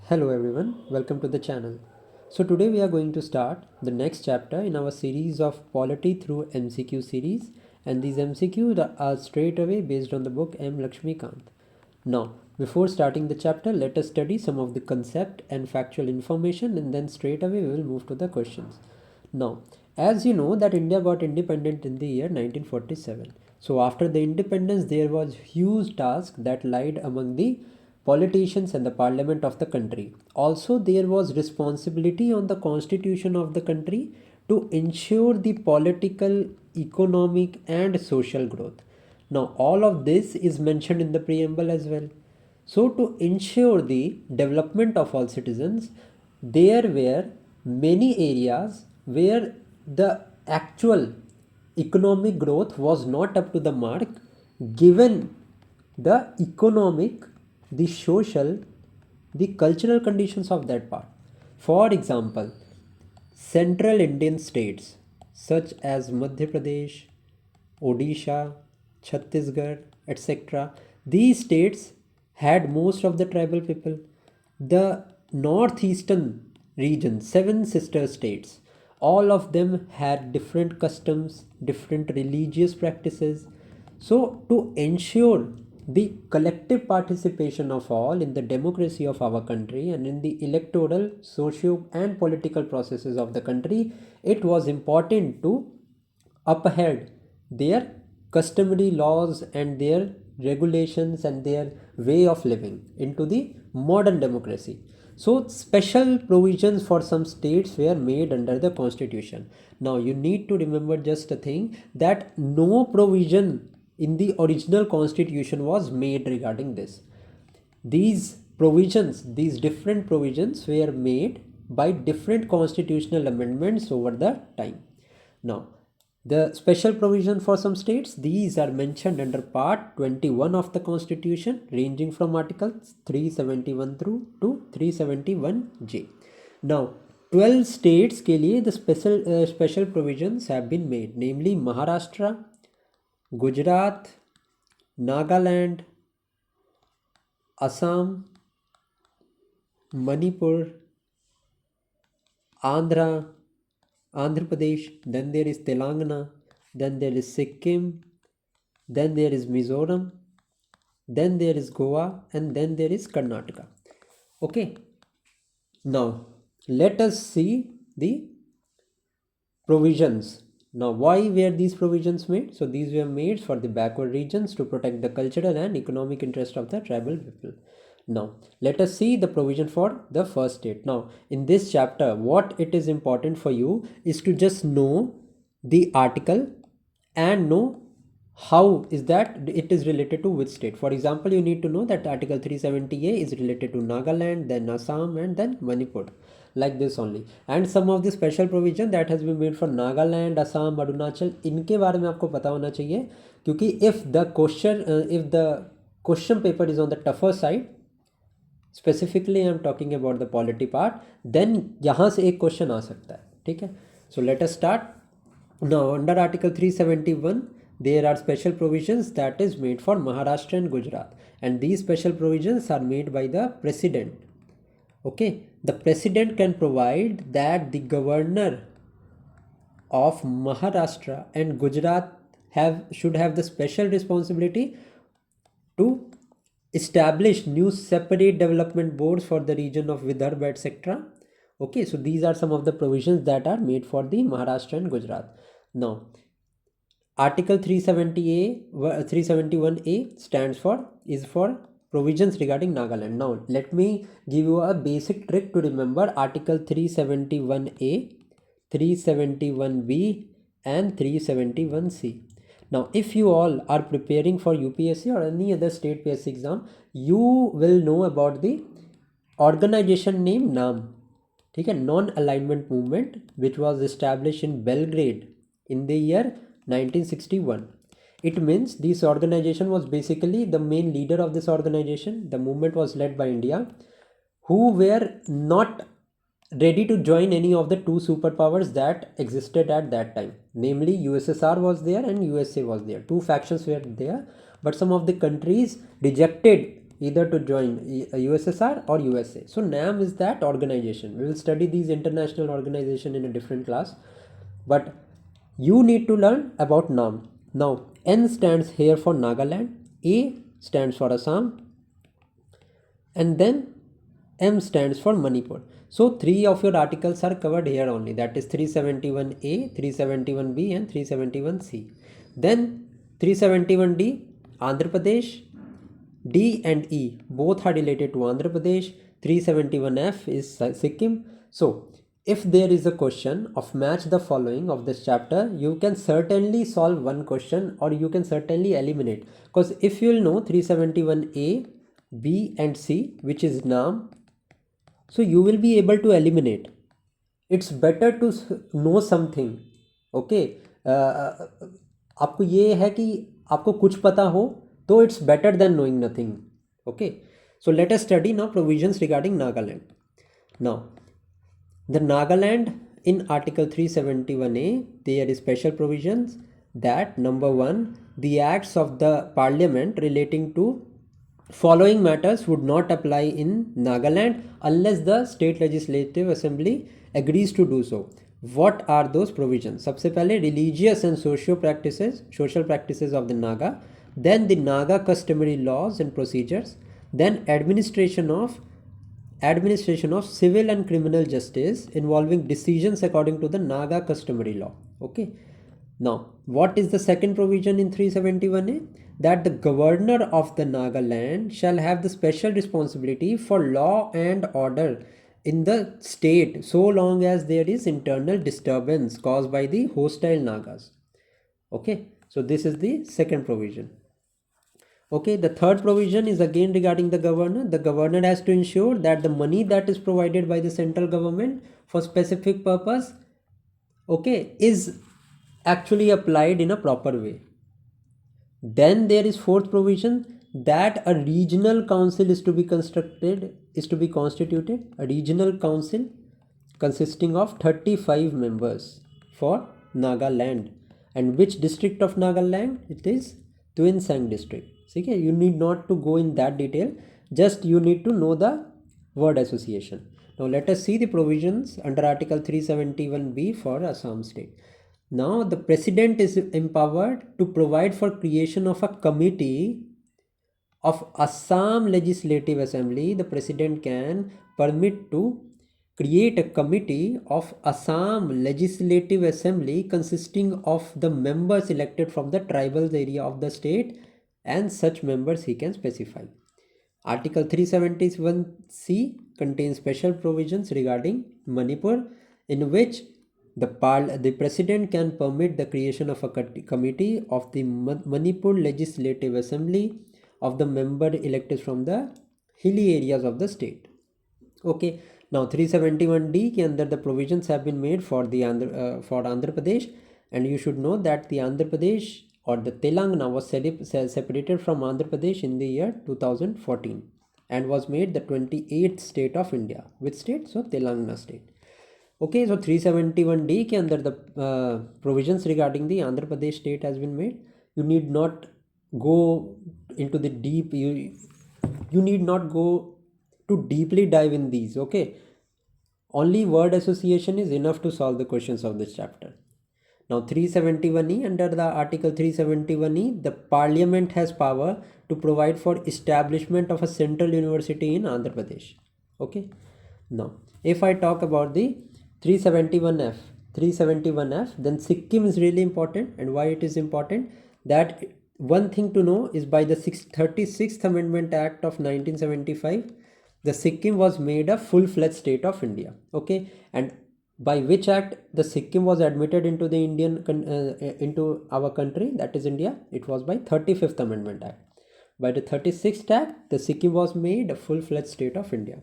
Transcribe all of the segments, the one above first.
Hello everyone, welcome to the channel. So today we are going to start the next chapter in our series of Polity through MCQ series, and these MCQs are straight away based on the book M. Laxmikanth. Now, before starting the chapter, let us study some of the concept and factual information, and then straight away we will move to the questions. Now, as you know that India got independent in the year 1947. So after the independence there was huge task that lied among the politicians and the parliament of the country. Also there was responsibility on the constitution of the country to ensure the political, economic and social growth. Now all of this is mentioned in the preamble as well. So to ensure the development of all citizens, there were many areas where the actual economic growth was not up to the mark given the economic, the social, the cultural conditions of that part. For example, central Indian states such as Madhya Pradesh, Odisha, Chhattisgarh, etc. These states had most of the tribal people. The northeastern region, seven sister states, all of them had different customs, different religious practices. So, to ensure the collective participation of all in the democracy of our country and in the electoral, socio, and political processes of the country, it was important to uphold their customary laws and their regulations and their way of living into the modern democracy. So special provisions for some states were made under the constitution. Now you need to remember just a thing, that no provision in the original constitution was made regarding this. These provisions, these different provisions were made by different constitutional amendments over the time. Now, the special provision for some states, these are mentioned under part 21 of the constitution, ranging from articles 371 through to 371J. Now, 12 states के लिए the special provisions have been made, namely Maharashtra, Gujarat, Nagaland, Assam, Manipur, Andhra Pradesh, then there is Telangana, then there is Sikkim, then there is Mizoram, then there is Goa, and then there is Karnataka. Okay, now let us see the provisions. Now, why were these provisions made? So, these were made for the backward regions to protect the cultural and economic interest of the tribal people. Now, let us see the provision for the first state. Now, in this chapter, what it is important for you is to just know the article and know how is that it is related to which state. For example, you need to know that article 370A is related to Nagaland, then Assam, and then Manipur, like this only. And some of the special provision that has been made for Nagaland, Assam, Arunachal, इनके बारे में आपको पता होना चाहिए, क्योंकि if the question paper is on the tougher side, specifically I am talking about the polity part, then यहाँ से एक question आ सकता है. ठीक है, so let us start. Now under article 371 there are special provisions that is made for Maharashtra and Gujarat, and these special provisions are made by the president. Okay, the president can provide that the governor of Maharashtra and Gujarat should have the special responsibility to establish new separate development boards for the region of Vidarbha, etc. Okay, so these are some of the provisions that are made for the Maharashtra and Gujarat. Now, article 371A stands for provisions regarding Nagaland. Now, let me give you a basic trick to remember article 371A, 371B and 371C. Now, if you all are preparing for UPSC or any other state PSC exam, you will know about the organization name NAM. ठीक है, non alignment movement which was establish in Belgrade in the year 1961. It means this organization was basically the main leader of this organization. The movement was led by India, who were not ready to join any of the two superpowers that existed at that time. Namely, USSR was there and USA was there. Two factions were there, but some of the countries rejected either to join USSR or USA. So NAM is that organization. We will study these international organization in a different class, but you need to learn about NAM. Now N stands here for Nagaland, A stands for Assam, and then M stands for Manipur. So three of your articles are covered here only, that is 371A, 371B and 371C. Then 371D, Andhra Pradesh, D and E both are related to Andhra Pradesh. 371F is Sikkim. So if there is a question of match the following of this chapter, you can certainly solve one question or you can certainly eliminate, because if you will know 371A, B and C, which is NAM, so you will be able to eliminate. It's better to know something. Okay, आपको ये है कि आपको कुछ पता हो तो it's better than knowing nothing. Okay, so let us study now provisions regarding Nagaland. Now the Nagaland, in Article 371A, there is special provisions that number 1, the acts of the parliament relating to following matters would not apply in Nagaland unless the state legislative assembly agrees to do so. What are those provisions? सबसे पहले religious and social practices of the Naga, then the Naga customary laws and procedures, then administration of civil and criminal justice involving decisions according to the Naga customary law. Okay, now what is the second provision in 371A? That the governor of the Nagaland shall have the special responsibility for law and order in the state so long as there is internal disturbance caused by the hostile Nagas. Okay, so this is the second provision. Okay, the third provision is again regarding the governor. The governor has to ensure that the money that is provided by the central government for specific purpose, okay, is actually applied in a proper way. Then there is fourth provision that a regional council is to be constituted. A regional council consisting of 35 members for Nagaland. And which district of Nagaland? It is Tuensang district. Okay, you need not to go in that detail, just you need to know the word association. Now let us see the provisions under Article 371B for Assam state. Now the president is empowered to provide for creation of a committee of Assam Legislative Assembly. The president can permit to create a committee of Assam Legislative Assembly consisting of the members elected from the tribal area of the state, and such members he can specify. Article 371C contains special provisions regarding Manipur, in which the president can permit the creation of a committee of the Manipur Legislative Assembly of the member elected from the hilly areas of the state. Okay, now 371D के अंदर the provisions have been made for Andhra Pradesh, and you should know that the Andhra Pradesh or the Telangana was separated from Andhra Pradesh in the year 2014 and was made the 28th state of India. Which state? So Telangana state. Okay, so 371D के अंदर the provisions regarding the Andhra Pradesh state has been made. You need not go into the deep, you need not go to deeply dive in these. Okay, only word association is enough to solve the questions of this chapter. Now 371E, under the Article 371E, the Parliament has power to provide for establishment of a central university in Andhra Pradesh. Okay, now if I talk about the 371F, then Sikkim is really important. And why it is important? That one thing to know is by the 36th Amendment Act of 1975, the Sikkim was made a full-fledged state of India. Okay, and by which act the Sikkim was admitted into the into our country, that is India? It was by 35th Amendment Act. By the 36th Act, the Sikkim was made a full-fledged state of India.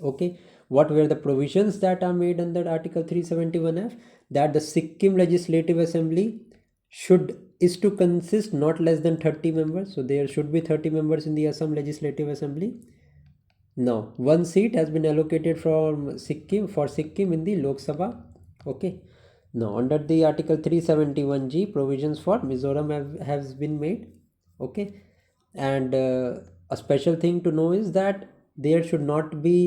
Okay, what were the provisions that are made under Article 371F? That the Sikkim Legislative Assembly is to consist not less than 30 members. So there should be 30 members in the Assam Legislative Assembly. Now one seat has been allocated for Sikkim in the Lok Sabha. Okay, now under the Article 371G, provisions for Mizoram has been made. Okay, and a special thing to know is that there should not be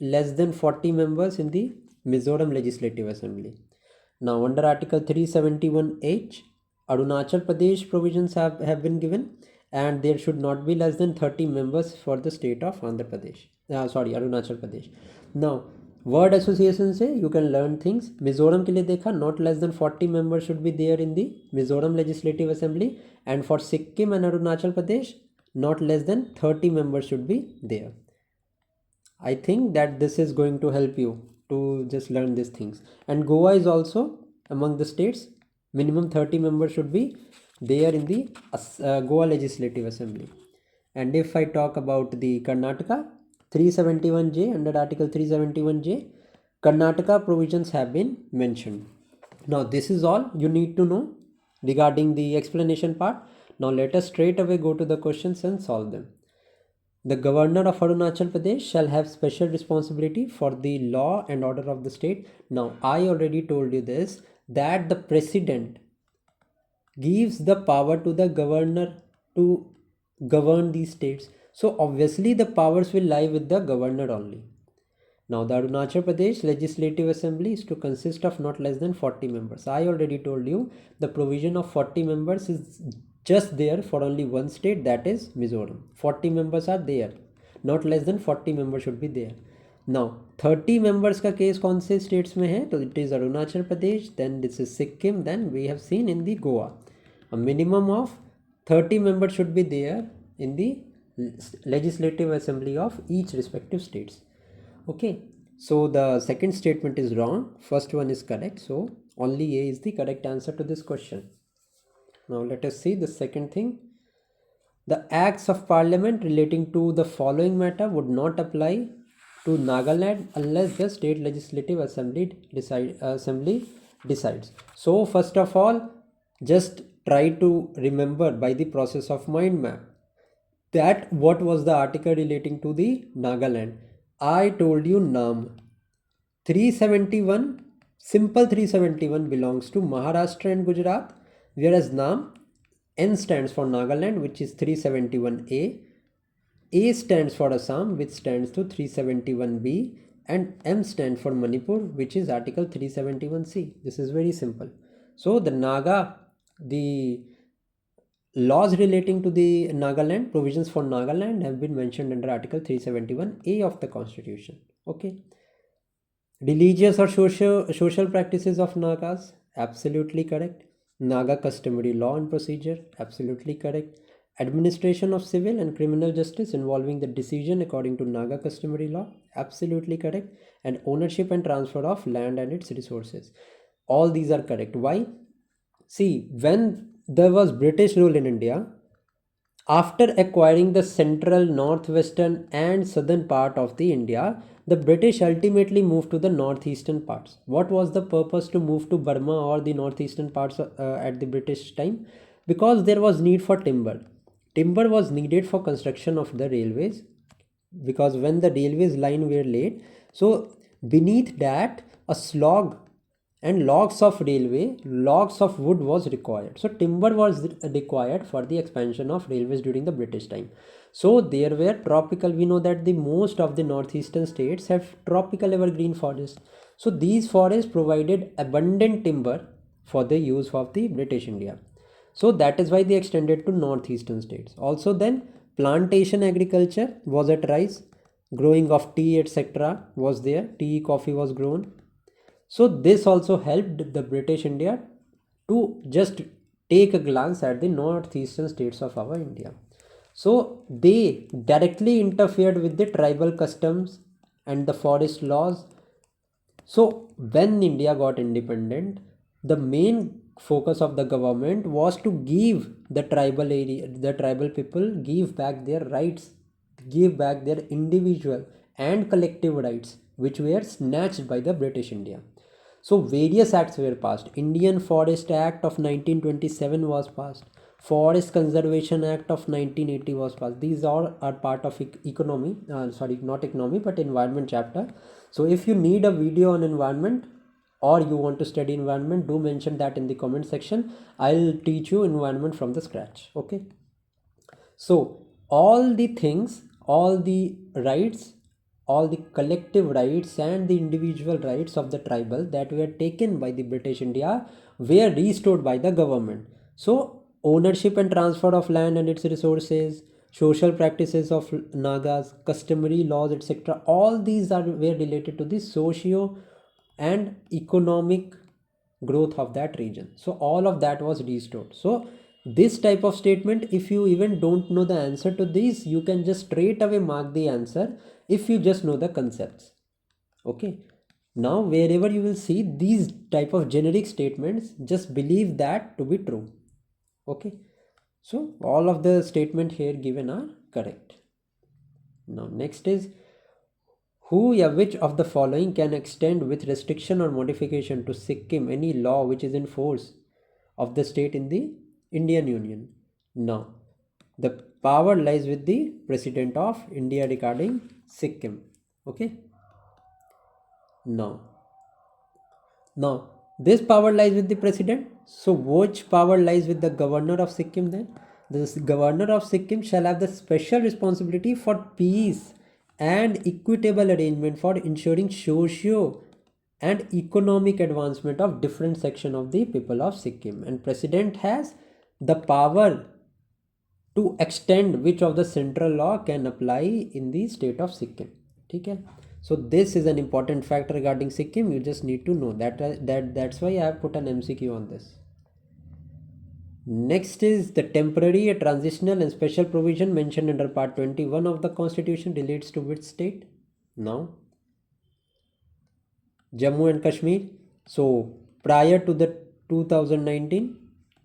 less than 40 members in the Mizoram Legislative Assembly. Now, under Article 371H, Arunachal Pradesh provisions have been given, and there should not be less than 30 members for the state of Andhra Pradesh. Arunachal Pradesh. Now, word association से you can learn things. Mizoram के लिए देखा, not less than 40 members should be there in the Mizoram Legislative Assembly, and for Sikkim and Arunachal Pradesh, not less than 30 members should be there. I think that this is going to help you to just learn these things. And Goa is also among the states. Minimum 30 members should be there in the Goa Legislative Assembly. And if I talk about the Karnataka, 371J, under Article 371J, Karnataka provisions have been mentioned. Now this is all you need to know regarding the explanation part. Now let us straight away go to the questions and solve them. The governor of Arunachal Pradesh shall have special responsibility for the law and order of the state. Now, I already told you this, that the president gives the power to the governor to govern these states. So, obviously, the powers will lie with the governor only. Now, the Arunachal Pradesh Legislative Assembly is to consist of not less than 40 members. I already told you the provision of 40 members is just there for only one state, that is Mizoram. 40 members are there, not less than 40 members should be there. Now 30 members का case कौन से states में है? तो it is Arunachal Pradesh, then this is Sikkim, then we have seen in the Goa. A minimum of 30 members should be there in the legislative assembly of each respective states. Okay, so the second statement is wrong, first one is correct, so only A is the correct answer to this question. Now let us see the second thing. The acts of parliament relating to the following matter would not apply to Nagaland unless the state legislative assembly decides. So first of all, just try to remember by the process of mind map that what was the article relating to the Nagaland. I told you Nam. 371, simple 371 belongs to Maharashtra and Gujarat, whereas Nam, N stands for Nagaland, which is 371A, A stands for Assam, which stands to 371B, and M stands for Manipur, which is article 371C. This is very simple. So the laws relating to the Nagaland, provisions for Nagaland have been mentioned under article 371A of the constitution. Okay. Religious or social practices of Nagas, absolutely correct. Naga customary law and procedure, absolutely correct. Administration of civil and criminal justice involving the decision according to Naga customary law, absolutely correct. And ownership and transfer of land and its resources, all these are correct. Why? See, when there was British rule in India, after acquiring the central, northwestern and southern part of the India, the British ultimately moved to the northeastern parts. What was the purpose to move to Burma or the northeastern parts at the British time? Because there was need for timber. Timber was needed for construction of the railways, because when the railways line were laid, so beneath that a slog and logs of railway, logs of wood was required. So timber was required for the expansion of railways during the British time. So there were tropical, we know that the most of the northeastern states have tropical evergreen forests. So these forests provided abundant timber for the use of the British India. So that is why they extended to northeastern states. Also then plantation agriculture was at rise, growing of tea etc. was there, tea, coffee was grown. So this also helped the British India to just take a glance at the northeastern states of our India. So they directly interfered with the tribal customs and the forest laws. So when India got independent, the main focus of the government was to give the tribal people give back their rights, give back their individual and collective rights which were snatched by the British India. So various acts were passed. Indian Forest Act of 1927 was passed. Forest Conservation Act of 1980 was passed. These all are part of economy, not economy, but environment chapter. So if you need a video on environment or you want to study environment, do mention that in the comment section. I'll teach you environment from the scratch. Okay. So all the things, all the rights, all the collective rights and the individual rights of the tribal that were taken by the British India were restored by the government. So ownership and transfer of land and its resources, social practices of Nagas, customary laws, etc. All these are were related to the socio and economic growth of that region. So all of that was restored. So this type of statement, if you even don't know the answer to this, you can just straight away mark the answer if you just know the concepts. Okay, now wherever you will see these type of generic statements, just believe that to be true. Okay, so all of the statement here given are correct. Now next is, who or which of the following can extend with restriction or modification to Sikkim any law which is in force of the state in the Indian Union? Now, the power lies with the President of India regarding Sikkim. Okay. Now, this power lies with the President. So, which power lies with the Governor of Sikkim then? The Governor of Sikkim shall have the special responsibility for peace and equitable arrangement for ensuring socio and economic advancement of different section of the people of Sikkim. And President has the power to extend which of the central law can apply in the state of Sikkim. Okay, so this is an important fact regarding Sikkim. You just need to know that's why I have put an MCQ on this. Next is the temporary, transitional and special provision mentioned under part 21 of the Constitution relates to which state? Now, Jammu and Kashmir. So prior to the 2019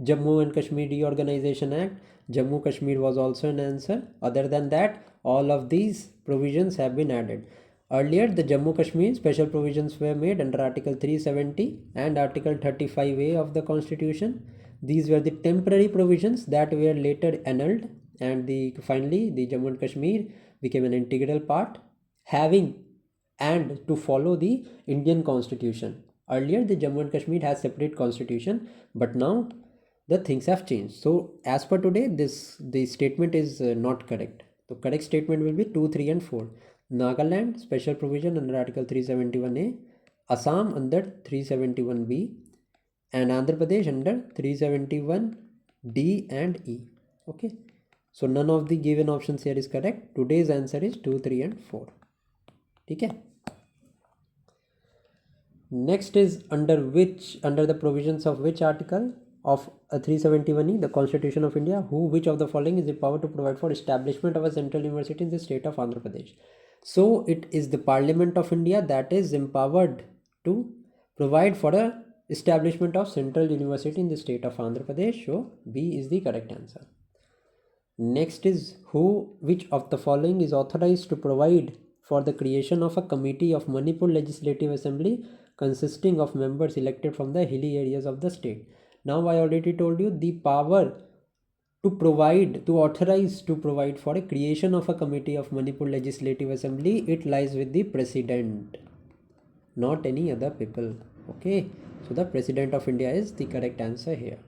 Jammu and Kashmir Reorganization Act, Jammu Kashmir was also an answer. Other than that, all of these provisions have been added. Earlier, the Jammu Kashmir special provisions were made under Article 370 and Article 35A of the Constitution. These were the temporary provisions that were later annulled, and finally the Jammu and Kashmir became an integral part, having and to follow the Indian Constitution. Earlier, the Jammu and Kashmir has separate constitution, but now the things have changed. So, as per today, the statement is not correct. The correct statement will be 2, 3, and 4. Nagaland special provision under Article 371A, Assam under 371B, and Andhra Pradesh under 371D and E. Okay. So none of the given options here is correct. Today's answer is 2, 3, and 4. Okay. Next is under the provisions of which article of 371E, the Constitution of India, which of the following is the power to provide for establishment of a central university in the state of Andhra Pradesh? So it is the Parliament of India that is empowered to provide for a establishment of central university in the state of Andhra Pradesh. So B is the correct answer. Next is, which of the following is authorized to provide for the creation of a committee of Manipur Legislative Assembly consisting of members elected from the hilly areas of the state? Now I already told you the power to authorize to provide for a creation of a committee of Manipur Legislative Assembly, it lies with the President, not any other people. Okay, so the President of India is the correct answer here.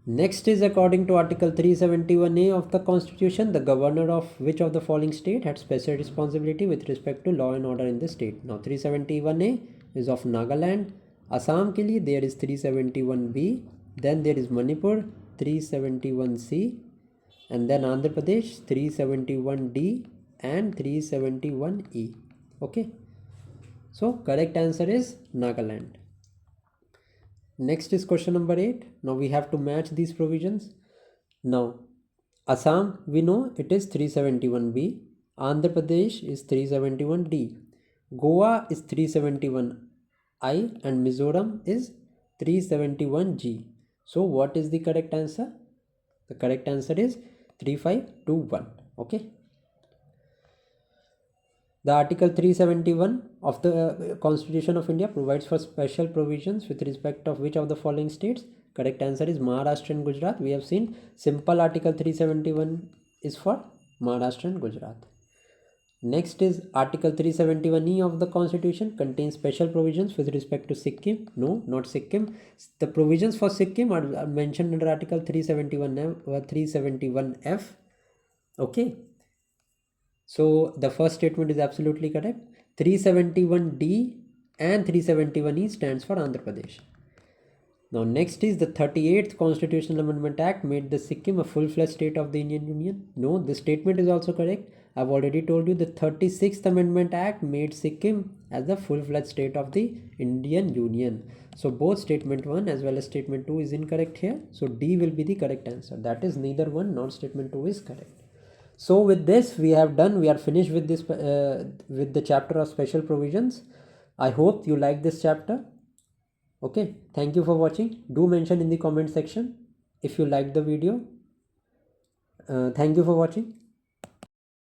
Next is, according to Article 371A of the Constitution, the governor of which of the following state had special responsibility with respect to law and order in the state? Now 371A is of Nagaland. Assam ke liye there is 371B, then there is Manipur 371C, and then Andhra Pradesh 371D and 371E. Okay, so correct answer is Nagaland. Next is question number 8. Now we have to match these provisions. Now Assam, we know it is 371B, Andhra Pradesh is 371D, Goa is 371I, and Mizoram is 371G. So what is the correct answer? The correct answer is 3521. Okay. The Article 371 of the Constitution of India provides for special provisions with respect of which of the following states? Correct answer is Maharashtra and Gujarat. We have seen simple Article 371 is for Maharashtra and Gujarat. Next is Article 371E of the Constitution contains special provisions with respect to Sikkim. No, not Sikkim. The provisions for Sikkim are mentioned under Article 371F Okay, so the first statement is absolutely correct. 371D and 371E stands for Andhra Pradesh. Now next is the 38th Constitutional Amendment Act made the Sikkim a full-fledged state of the Indian Union. No, this statement is also correct. I've already told you the 36th Amendment Act made Sikkim as the full-fledged state of the Indian Union. So both statement 1 as well as statement 2 is incorrect here. So D will be the correct answer. That is neither one nor statement 2 is correct. So with this we are finished with this with the chapter of special provisions. I hope you like this chapter. Okay, thank you for watching. Do mention in the comment section if you liked the video. Thank you for watching.